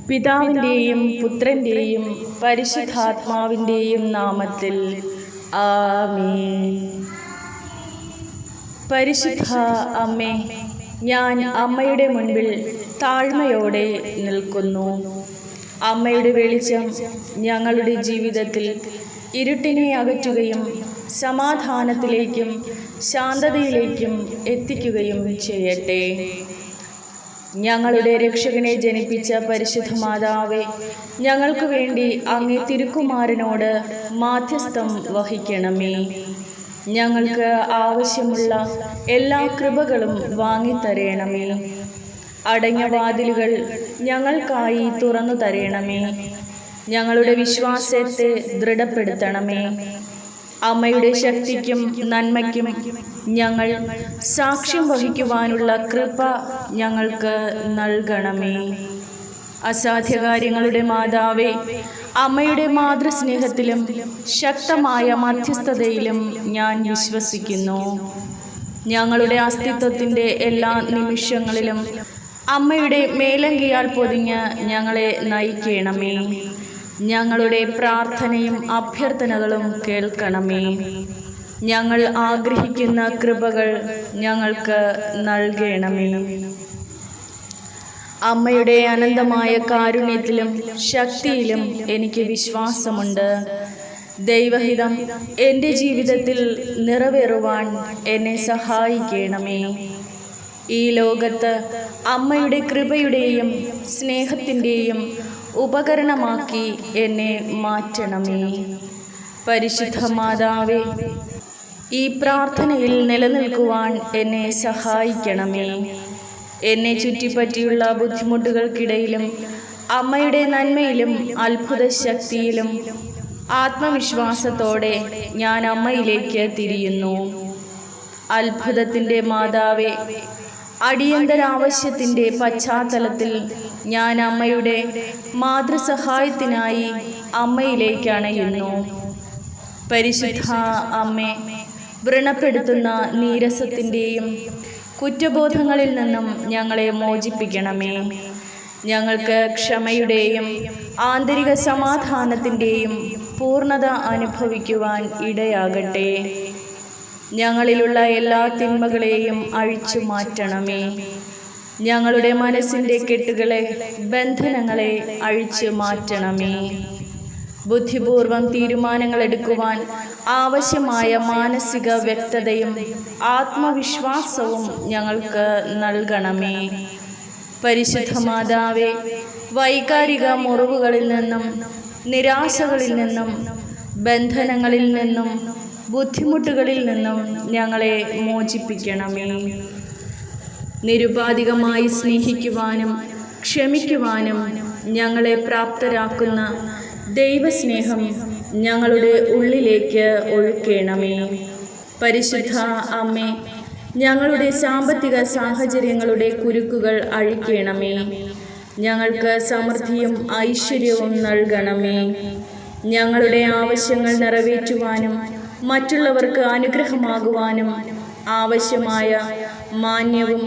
പിതാവിൻ്റെയും പുത്രൻ്റെയും പരിശുദ്ധാത്മാവിൻ്റെയും നാമത്തിൽ ആമേൻ. പരിശുദ്ധ അമ്മേ, ഞാൻ അമ്മയുടെ മുൻപിൽ താഴ്മയോടെ നിൽക്കുന്നു. അമ്മയുടെ വെളിച്ചം ഞങ്ങളുടെ ജീവിതത്തിൽ ഇരുട്ടിനെ അകറ്റുകയും സമാധാനത്തിലേക്കും ശാന്തതയിലേക്കും എത്തിക്കുകയും ചെയ്യട്ടെ. ഞങ്ങളുടെ രക്ഷകനെ ജനിപ്പിച്ച പരിശുദ്ധ മാതാവേ, ഞങ്ങൾക്ക് വേണ്ടി അങ്ങേ തിരുക്കുമാരനോട് മാധ്യസ്ഥം വഹിക്കണമേ. ഞങ്ങൾക്ക് ആവശ്യമുള്ള എല്ലാ കൃപകളും വാങ്ങിത്തരേണമേ. അടഞ്ഞ വാതിലുകൾ ഞങ്ങൾക്കായി തുറന്നു തരേണമേ. ഞങ്ങളുടെ വിശ്വാസത്തെ ദൃഢപ്പെടുത്തണമേ. അമ്മയുടെ ശക്തിക്കും നന്മയ്ക്കും ഞങ്ങൾ സാക്ഷ്യം വഹിക്കുവാനുള്ള കൃപ ഞങ്ങൾക്ക് നൽകണമേ. അസാധ്യകാര്യങ്ങളുടെ മാതാവേ, അമ്മയുടെ മാതൃസ്നേഹത്തിലും ശക്തമായ മധ്യസ്ഥതയിലും ഞാൻ വിശ്വസിക്കുന്നു. ഞങ്ങളുടെ അസ്തിത്വത്തിൻ്റെ എല്ലാ നിമിഷങ്ങളിലും അമ്മയുടെ മേലങ്കിയാൽ പൊതിഞ്ഞ് ഞങ്ങളെ നയിക്കണമേ. ഞങ്ങളുടെ പ്രാർത്ഥനയും അഭ്യർത്ഥനകളും കേൾക്കണമേ. ഞങ്ങൾ ആഗ്രഹിക്കുന്ന കൃപകൾ ഞങ്ങൾക്ക് നൽകണമേ. അമ്മയുടെ അനന്തമായ കാരുണ്യത്തിലും ശക്തിയിലും എനിക്ക് വിശ്വാസമുണ്ട്. ദൈവഹിതം എൻ്റെ ജീവിതത്തിൽ നിറവേറുവാൻ എന്നെ സഹായിക്കണമേ. ഈ ലോകത്ത് അമ്മയുടെ കൃപയുടെയും സ്നേഹത്തിൻ്റെയും ഉപകരണമാക്കി എന്നെ മാറ്റണമേ. പരിശുദ്ധ മാതാവേ, ഈ പ്രാർത്ഥനയിൽ നിലനിൽക്കുവാൻ എന്നെ സഹായിക്കണമേ. എന്നെ ചുറ്റിപ്പറ്റിയുള്ള ബുദ്ധിമുട്ടുകൾക്കിടയിലും അമ്മയുടെ നന്മയിലും അത്ഭുത ശക്തിയിലും ആത്മവിശ്വാസത്തോടെ ഞാൻ അമ്മയിലേക്ക് തിരിയുന്നു. അത്ഭുതത്തിൻ്റെ മാതാവേ, അടിയന്തരാവശ്യത്തിൻ്റെ പശ്ചാത്തലത്തിൽ ഞാൻ അമ്മയുടെ മാതൃസഹായത്തിനായി അമ്മയിലേക്ക് അണയുന്നു. പരിശുദ്ധ അമ്മേ, വ്രണപ്പെടുത്തുന്ന നീരസത്തിൻ്റെയും കുറ്റബോധങ്ങളിൽ നിന്നും ഞങ്ങളെ മോചിപ്പിക്കണമേ. ഞങ്ങൾക്ക് ക്ഷമയുടെയും ആന്തരിക സമാധാനത്തിൻ്റെയും പൂർണ്ണത അനുഭവിക്കുവാൻ ഇടയാകട്ടെ. ഞങ്ങളിലുള്ള എല്ലാ തിന്മകളെയും അഴിച്ചു മാറ്റണമേ. ഞങ്ങളുടെ മനസ്സിൻ്റെ കെട്ടുകളെ, ബന്ധനങ്ങളെ അഴിച്ചു മാറ്റണമേ. ബുദ്ധിപൂർവം തീരുമാനങ്ങൾ എടുക്കുവാൻ ആവശ്യമായ മാനസിക വ്യക്തതയും ആത്മവിശ്വാസവും ഞങ്ങൾക്ക് നൽകണമേ. പരിശുദ്ധ മാതാവേ, വൈകാരിക മുറിവുകളിൽ നിന്നും നിരാശകളിൽ നിന്നും ബന്ധനങ്ങളിൽ നിന്നും ബുദ്ധിമുട്ടുകളിൽ നിന്നും ഞങ്ങളെ മോചിപ്പിക്കണമേ. നിരുപാധികമായി സ്നേഹിക്കുവാനും ക്ഷമിക്കുവാനും ഞങ്ങളെ പ്രാപ്തരാക്കുന്ന ദൈവസ്നേഹം ഞങ്ങളുടെ ഉള്ളിലേക്ക് ഒഴുക്കണമേ. പരിശുദ്ധ അമ്മേ, ഞങ്ങളുടെ സാമ്പത്തിക സാഹചര്യങ്ങളുടെ കുരുക്കുകൾ അഴിക്കണമേ. ഞങ്ങൾക്ക് സമൃദ്ധിയും ഐശ്വര്യവും നൽകണമേ. ഞങ്ങളുടെ ആവശ്യങ്ങൾ നിറവേറ്റുവാനും മറ്റുള്ളവർക്ക് അനുഗ്രഹമാകുവാനും ആവശ്യമായ മാന്യവും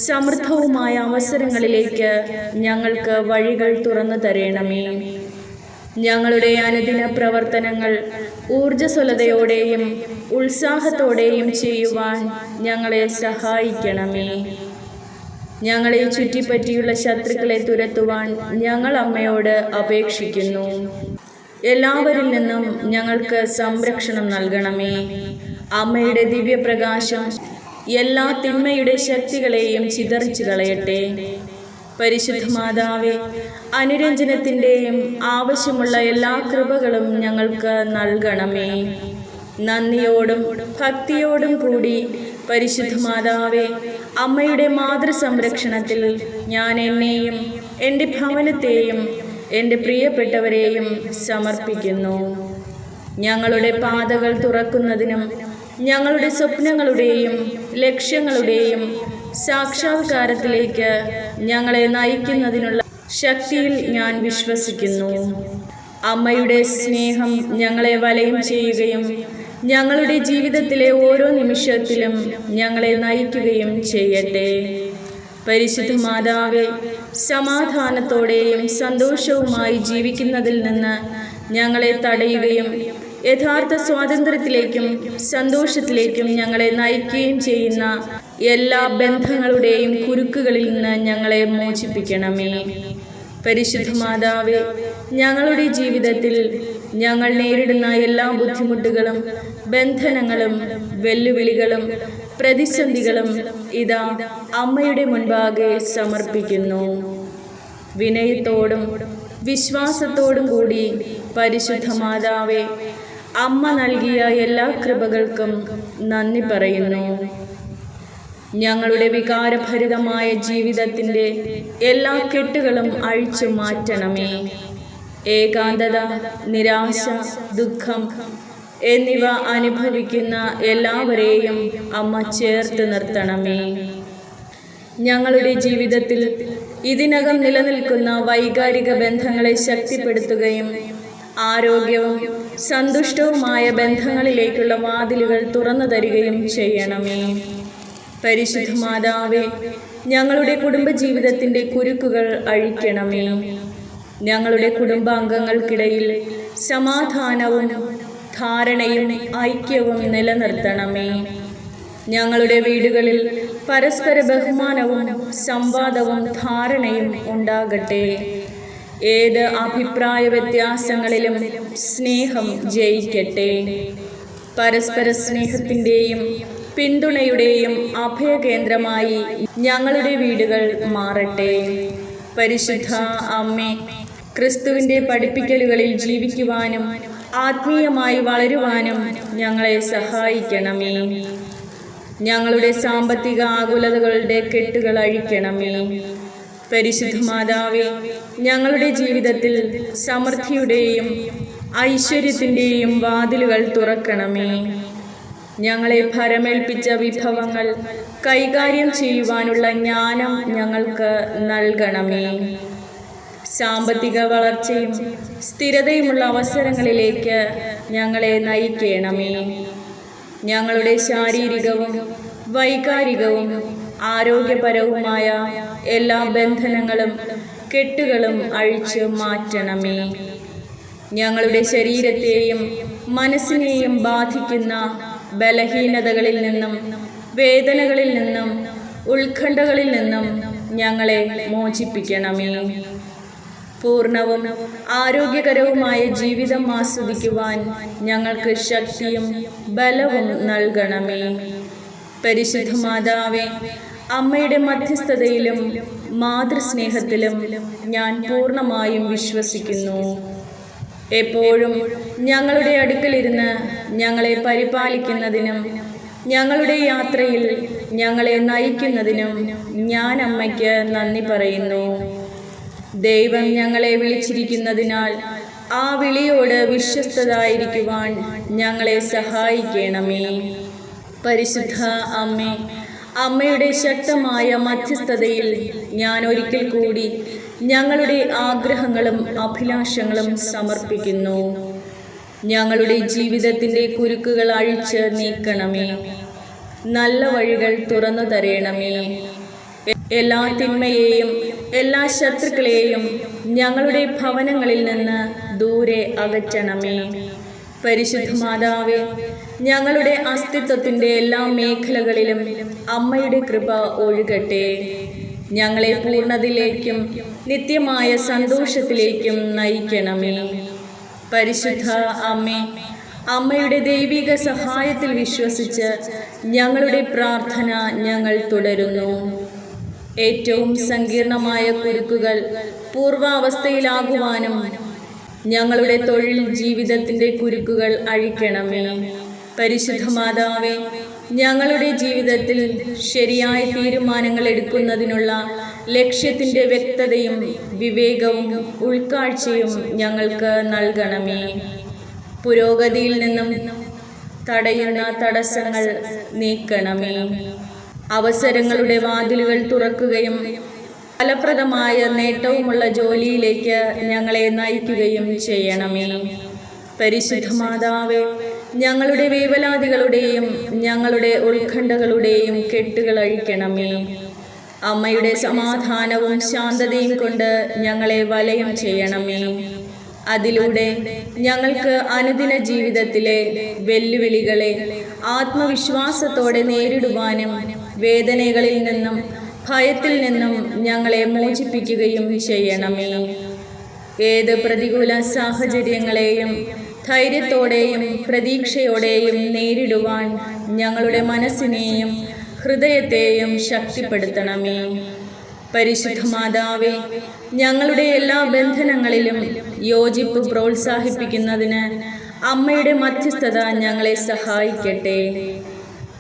സമൃദ്ധവുമായ അവസരങ്ങളിലേക്ക് ഞങ്ങൾക്ക് വഴികൾ തുറന്നു തരണമേ. ഞങ്ങളുടെ അനുദിന പ്രവർത്തനങ്ങൾ ഊർജ്ജസ്വലതയോടെയും ഉത്സാഹത്തോടെയും ചെയ്യുവാൻ ഞങ്ങളെ സഹായിക്കണമേ. ഞങ്ങളെ ചുറ്റിപ്പറ്റിയുള്ള ശത്രുക്കളെ തുരത്തുവാൻ ഞങ്ങൾ അമ്മയോട് അപേക്ഷിക്കുന്നു. എല്ലാവരിൽ നിന്നും ഞങ്ങൾക്ക് സംരക്ഷണം നൽകണമേ. അമ്മയുടെ ദിവ്യപ്രകാശം എല്ലാ തിന്മയുടെ ശക്തികളെയും ചിതറിച്ചു കളയട്ടെ. പരിശുദ്ധ മാതാവേ, അനുരഞ്ജനത്തിൻ്റെയും ആവശ്യമുള്ള എല്ലാ കൃപകളും ഞങ്ങൾക്ക് നൽകണമേ. നന്ദിയോടും ഭക്തിയോടും കൂടി പരിശുദ്ധ മാതാവേ, അമ്മയുടെ മാതൃസംരക്ഷണത്തിൽ ഞാൻ എന്നെയും എൻ്റെ ഭവനത്തെയും എൻ്റെ പ്രിയപ്പെട്ടവരെയും സമർപ്പിക്കുന്നു. ഞങ്ങളുടെ പാതകൾ തുറക്കുന്നതിനും ഞങ്ങളുടെ സ്വപ്നങ്ങളുടെയും ലക്ഷ്യങ്ങളുടെയും സാക്ഷാത്കാരത്തിലേക്ക് ഞങ്ങളെ നയിക്കുന്നതിനുള്ള ശക്തിയിൽ ഞാൻ വിശ്വസിക്കുന്നു. അമ്മയുടെ സ്നേഹം ഞങ്ങളെ വലയം ചെയ്യുകയും ഞങ്ങളുടെ ജീവിതത്തിലെ ഓരോ നിമിഷത്തിലും ഞങ്ങളെ നയിക്കുകയും ചെയ്യട്ടെ. പരിശുദ്ധ മാതാവേ, സമാധാനത്തോടെയും സന്തോഷവുമായി ജീവിക്കുന്നതിൽ നിന്ന് ഞങ്ങളെ തടയുകയും യഥാർത്ഥ സ്വാതന്ത്ര്യത്തിലേക്കും സന്തോഷത്തിലേക്കും ഞങ്ങളെ നയിക്കുകയും ചെയ്യുന്ന എല്ലാ ബന്ധങ്ങളുടെയും കുരുക്കുകളിൽ നിന്ന് ഞങ്ങളെ മോചിപ്പിക്കണമേ. പരിശുദ്ധ മാതാവേ, ഞങ്ങളുടെ ജീവിതത്തിൽ ഞങ്ങൾ നേരിടുന്ന എല്ലാ ബുദ്ധിമുട്ടുകളും ബന്ധനങ്ങളും വെല്ലുവിളികളും പ്രതിസന്ധികളും ഇതാ അമ്മയുടെ മുൻപാകെ സമർപ്പിക്കുന്നു. വിനയത്തോടും വിശ്വാസത്തോടും കൂടി പരിശുദ്ധ മാതാവേ, അമ്മ നൽകിയ എല്ലാ കൃപകൾക്കും നന്ദി പറയുന്നു. ഞങ്ങളുടെ വികാരഭരിതമായ ജീവിതത്തിൻ്റെ എല്ലാ കെട്ടുകളും അഴിച്ചു മാറ്റണമേ. ഏകാന്തത, നിരാശ, ദുഃഖം എന്നിവ അനുഭവിക്കുന്ന എല്ലാവരെയും അമ്മ ചേർത്ത് നിർത്തണമേ. ഞങ്ങളുടെ ജീവിതത്തിൽ ഇതിനകം നിലനിൽക്കുന്ന വൈകാരിക ബന്ധങ്ങളെ ശക്തിപ്പെടുത്തുകയും ആരോഗ്യവും സന്തുഷ്ടവുമായ ബന്ധങ്ങളിലേക്കുള്ള വാതിലുകൾ തുറന്നു തരികയും ചെയ്യണമേ. പരിശുദ്ധ മാതാവേ, ഞങ്ങളുടെ കുടുംബജീവിതത്തിൻ്റെ കുരുക്കുകൾ അഴിക്കണമേ. ഞങ്ങളുടെ കുടുംബാംഗങ്ങൾക്കിടയിൽ സമാധാനവും ധാരണയും ഐക്യവും നിലനിർത്തണമേ. ഞങ്ങളുടെ വീടുകളിൽ പരസ്പര ബഹുമാനവും സംവാദവും ധാരണയും ഉണ്ടാകട്ടെ. ഏത് അഭിപ്രായ വ്യത്യാസങ്ങളിലും സ്നേഹം ജയിക്കട്ടെ. പരസ്പര സ്നേഹത്തിൻ്റെയും പിന്തുണയുടെയും അഭയകേന്ദ്രമായി ഞങ്ങളുടെ വീടുകൾ മാറട്ടെ. പരിശുദ്ധ അമ്മേ, ക്രിസ്തുവിൻ്റെ പഠിപ്പിക്കലുകളിൽ ജീവിക്കുവാനും ആത്മീയമായി വളരുവാനും ഞങ്ങളെ സഹായിക്കണമേ. ഞങ്ങളുടെ സാമ്പത്തിക ആകുലതകളുടെ കെട്ടുകൾ അഴിക്കണമേ. പരിശുദ്ധ മാതാവേ, ഞങ്ങളുടെ ജീവിതത്തിൽ സമൃദ്ധിയുടെയും ഐശ്വര്യത്തിൻ്റെയും വാതിലുകൾ തുറക്കണമേ. ഞങ്ങളെ ഭരമേൽപ്പിച്ച വിഭവങ്ങൾ കൈകാര്യം ചെയ്യുവാനുള്ള ജ്ഞാനം ഞങ്ങൾക്ക് നൽകണമേ. സാമ്പത്തിക വളർച്ചയും സ്ഥിരതയുമുള്ള അവസരങ്ങളിലേക്ക് ഞങ്ങളെ നയിക്കണമേ. ഞങ്ങളുടെ ശാരീരികവും വൈകാരികവും ആരോഗ്യപരവുമായ എല്ലാ ബന്ധനങ്ങളും കെട്ടുകളും അഴിച്ചു മാറ്റണമേ. ഞങ്ങളുടെ ശരീരത്തെയും മനസ്സിനെയും ബാധിക്കുന്ന ബലഹീനതകളിൽ നിന്നും വേദനകളിൽ നിന്നും ഉത്കണ്ഠകളിൽ നിന്നും ഞങ്ങളെ മോചിപ്പിക്കണമേ. പൂർണ്ണവും ആരോഗ്യകരവുമായ ജീവിതം ആസ്വദിക്കുവാൻ ഞങ്ങൾക്ക് ശക്തിയും ബലവും നൽകണമേ. പരിശുദ്ധ മാതാവേ, അമ്മയുടെ മധ്യസ്ഥതയിലും മാതൃസ്നേഹത്തിലും ഞാൻ പൂർണ്ണമായും വിശ്വസിക്കുന്നു. എപ്പോഴും ഞങ്ങളുടെ അടുക്കലിരുന്ന് ഞങ്ങളെ പരിപാലിക്കുന്നതിനും ഞങ്ങളുടെ യാത്രയിൽ ഞങ്ങളെ നയിക്കുന്നതിനും ഞാൻ അമ്മയ്ക്ക് നന്ദി പറയുന്നു. ദൈവം ഞങ്ങളെ വിളിച്ചിരിക്കുന്നതിനാൽ ആ വിളിയോട് വിശ്വസ്തരായിരിക്കുവാൻ ഞങ്ങളെ സഹായിക്കണമേ. പരിശുദ്ധ അമ്മേ, അമ്മയുടെ ശക്തമായ മധ്യസ്ഥതയിൽ ഞാൻ ഒരിക്കൽ കൂടി ഞങ്ങളുടെ ആഗ്രഹങ്ങളും അഭിലാഷങ്ങളും സമർപ്പിക്കുന്നു. ഞങ്ങളുടെ ജീവിതത്തിൻ്റെ കുരുക്കുകൾ അഴിച്ച് നീക്കണമേ. നല്ല വഴികൾ തുറന്നു തരണമേ. എല്ലാ തിന്മയെയും എല്ലാ ശത്രുക്കളെയും ഞങ്ങളുടെ ഭവനങ്ങളിൽ നിന്ന് ദൂരെ അകറ്റണമേ. പരിശുദ്ധ മാതാവേ, ഞങ്ങളുടെ അസ്തിത്വത്തിൻ്റെ എല്ലാ മേഖലകളിലും അമ്മയുടെ കൃപ ഒഴുകട്ടെ. ഞങ്ങളെ പൂർണ്ണതയിലേക്കും നിത്യമായ സന്തോഷത്തിലേക്കും നയിക്കണമേ. പരിശുദ്ധ അമ്മേ, അമ്മയുടെ ദൈവിക സഹായത്തിൽ വിശ്വസിച്ച് ഞങ്ങളുടെ പ്രാർത്ഥന ഞങ്ങൾ തുടരുന്നു. ഏറ്റവും സങ്കീർണമായ കുരുക്കുകൾ പൂർവാവസ്ഥയിലാകുവാനും ഞങ്ങളുടെ തൊഴിൽ ജീവിതത്തിൻ്റെ കുരുക്കുകൾ അഴിക്കണമേ. പരിശുദ്ധ മാതാവേ, ഞങ്ങളുടെ ജീവിതത്തിൽ ശരിയായ തീരുമാനങ്ങൾ എടുക്കുന്നതിനുള്ള ലക്ഷ്യത്തിൻ്റെ വ്യക്തതയും വിവേകവും ഉൾക്കാഴ്ചയും ഞങ്ങൾക്ക് നൽകണമേ. പുരോഗതിയിൽ നിന്നും തടയുന്ന തടസ്സങ്ങൾ നീക്കണമേ. അവസരങ്ങളുടെ വാതിലുകൾ തുറക്കുകയും ഫലപ്രദമായ നേട്ടവുമുള്ള ജോലിയിലേക്ക് ഞങ്ങളെ നയിക്കുകയും ചെയ്യണമേ. പരിശുദ്ധ മാതാവേ, ഞങ്ങളുടെ വേവലാതികളുടെയും ഞങ്ങളുടെ ഉത്കണ്ഠകളുടെയും കെട്ടുകൾ അഴിക്കണമേ. അമ്മയുടെ സമാധാനവും ശാന്തതയും കൊണ്ട് ഞങ്ങളെ വലയം ചെയ്യണമേ. അതിലൂടെ ഞങ്ങൾക്ക് അനുദിന ജീവിതത്തിലെ വെല്ലുവിളികളെ ആത്മവിശ്വാസത്തോടെ നേരിടുവാനും വേദനകളിൽ നിന്നും ഭയത്തിൽ നിന്നും ഞങ്ങളെ മോചിപ്പിക്കുകയും ചെയ്യണമേ. ഏത് പ്രതികൂല സാഹചര്യങ്ങളെയും ധൈര്യത്തോടെയും പ്രതീക്ഷയോടെയും നേരിടുവാൻ ഞങ്ങളുടെ മനസ്സിനെയും ഹൃദയത്തെയും ശക്തിപ്പെടുത്തണമേ. പരിശുദ്ധ മാതാവേ, ഞങ്ങളുടെ എല്ലാ ബന്ധനങ്ങളിലും യോജിപ്പ് പ്രോത്സാഹിപ്പിക്കുന്നതിന് അമ്മയുടെ മധ്യസ്ഥത ഞങ്ങളെ സഹായിക്കട്ടെ.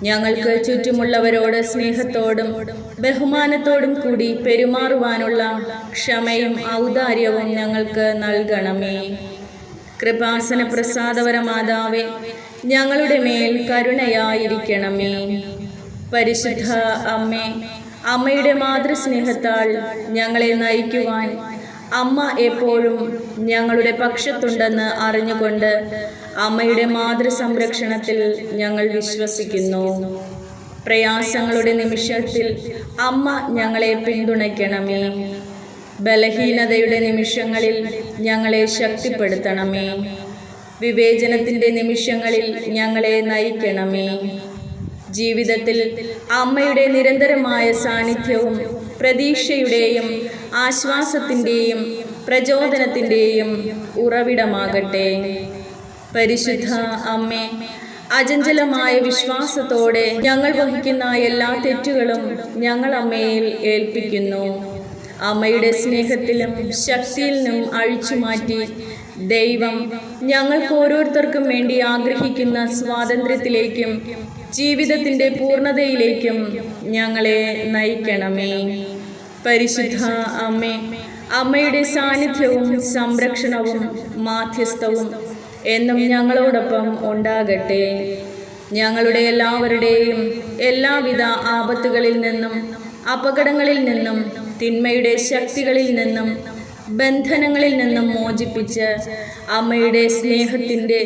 ഞങ്ങൾക്ക് ചുറ്റുമുള്ളവരോട് സ്നേഹത്തോടും ബഹുമാനത്തോടും കൂടി പെരുമാറുവാനുള്ള ക്ഷമയും ഔദാര്യവും ഞങ്ങൾക്ക് നൽകണമേ. കൃപാസന പ്രസാദവര മാതാവേ, ഞങ്ങളുടെ മേൽ കരുണയായിരിക്കണമേ. പരിശുദ്ധ അമ്മേ, അമ്മയുടെ മാതൃസ്നേഹത്താൽ ഞങ്ങളെ നയിക്കുവാൻ അമ്മ എപ്പോഴും ഞങ്ങളുടെ പക്ഷത്തുണ്ടെന്ന് അറിഞ്ഞുകൊണ്ട് അമ്മയുടെ മാതൃസംരക്ഷണത്തിൽ ഞങ്ങൾ വിശ്വസിക്കുന്നു. പ്രയാസങ്ങളുടെ നിമിഷത്തിൽ അമ്മ ഞങ്ങളെ പിന്തുണയ്ക്കണമേ. ബലഹീനതയുടെ നിമിഷങ്ങളിൽ ഞങ്ങളെ ശക്തിപ്പെടുത്തണമേ. വിവേചനത്തിൻ്റെ നിമിഷങ്ങളിൽ ഞങ്ങളെ നയിക്കണമേ. ജീവിതത്തിൽ അമ്മയുടെ നിരന്തരമായ സാന്നിധ്യവും പ്രതീക്ഷയുടെയും ആശ്വാസത്തിൻ്റെയും പ്രചോദനത്തിൻ്റെയും ഉറവിടമാകട്ടെ. പരിശുദ്ധ അമ്മേ, അചഞ്ചലമായ വിശ്വാസത്തോടെ ഞങ്ങൾ വഹിക്കുന്ന എല്ലാ തെറ്റുകളും ഞങ്ങൾ അമ്മയിൽ ഏൽപ്പിക്കുന്നു. അമ്മയുടെ സ്നേഹത്തിലും ശക്തിയിലും അഴിച്ചുമാറ്റി ദൈവം ഞങ്ങൾക്ക് ഓരോരുത്തർക്കും വേണ്ടി ആഗ്രഹിക്കുന്ന സ്വാതന്ത്ര്യത്തിലേക്കും ജീവിതത്തിൻ്റെ പൂർണ്ണതയിലേക്കും ഞങ്ങളെ നയിക്കണമേ. പരിശുദ്ധ അമ്മേ, അമ്മയുടെ സാന്നിധ്യവും സംരക്ഷണവും മാധ്യസ്ഥവും എന്നും ഞങ്ങളോടൊപ്പം ഉണ്ടാകട്ടെ. ഞങ്ങളുടെ എല്ലാവരുടെയും എല്ലാവിധ ആപത്തുകളിൽ നിന്നും അപകടങ്ങളിൽ നിന്നും തിന്മയുടെ ശക്തികളിൽ നിന്നും ബന്ധനങ്ങളിൽ നിന്നും മോചിപ്പിച്ച് അമ്മയുടെ സ്നേഹത്തിൻ്റെ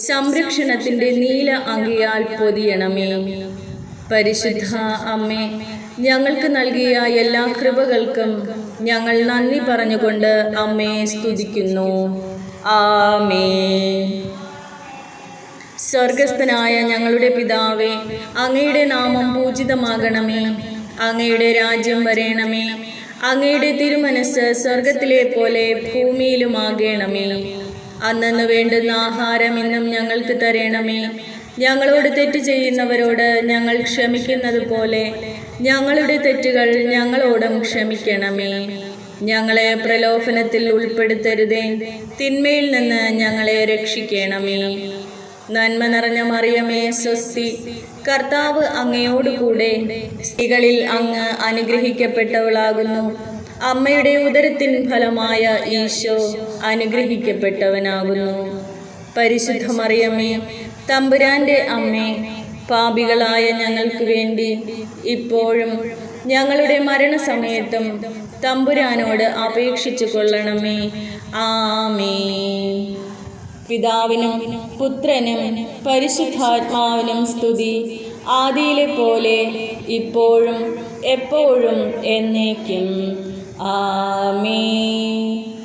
സംരക്ഷണത്തിൻ്റെ നീല അങ്കിയാൽ പൊതിയണമേ. പരിശുദ്ധ അമ്മേ, ഞങ്ങൾക്ക് നൽകിയ എല്ലാ കൃപകൾക്കും ഞങ്ങൾ നന്ദി പറഞ്ഞുകൊണ്ട് അമ്മയെ സ്തുതിക്കുന്നു. ആമേൻ. സ്വർഗസ്ഥനായ ഞങ്ങളുടെ പിതാവേ, അങ്ങയുടെ നാമം പൂജിതമാകണമേ. അങ്ങയുടെ രാജ്യം വരേണമേ. അങ്ങയുടെ തിരുമനസ് സ്വർഗത്തിലെ പോലെ ഭൂമിയിലുമാകണമേ. അന്നന്ന് വേണ്ടുന്ന ആഹാരം ഇന്നും ഞങ്ങൾക്ക് തരണമേ. ഞങ്ങളോട് തെറ്റ് ചെയ്യുന്നവരോട് ഞങ്ങൾ ക്ഷമിക്കുന്നത് പോലെ ഞങ്ങളുടെ തെറ്റുകൾ ഞങ്ങളോടും ക്ഷമിക്കണമേ. ഞങ്ങളെ പ്രലോഭനത്തിൽ ഉൾപ്പെടുത്തരുതേ, തിന്മയിൽ നിന്ന് ഞങ്ങളെ രക്ഷിക്കണമേ. നന്മ നിറഞ്ഞ മറിയമേ, സ്വസ്തി, കർത്താവ് അങ്ങയോടുകൂടെ സ്ത്രീകളിൽ അങ്ങ് അനുഗ്രഹിക്കപ്പെട്ടവളാകുന്നു. അമ്മയുടെ ഉദരത്തിൻ ഫലമായ ഈശോ അനുഗ്രഹിക്കപ്പെട്ടവനാകുന്നു. പരിശുദ്ധ മറിയമേ, തമ്പുരാന്റെ അമ്മേ, പാപികളായ ഞങ്ങൾക്ക് വേണ്ടി ഇപ്പോഴും ഞങ്ങളുടെ മരണസമയത്തും തമ്പുരാനോട് അപേക്ഷിച്ചു കൊള്ളണമേ. ആമേൻ. പിതാവിനും പുത്രനും പരിശുദ്ധാത്മാവിനും സ്തുതി, ആദിയിലെ പോലെ ഇപ്പോഴും എപ്പോഴും എന്നേക്കും. ആമേൻ.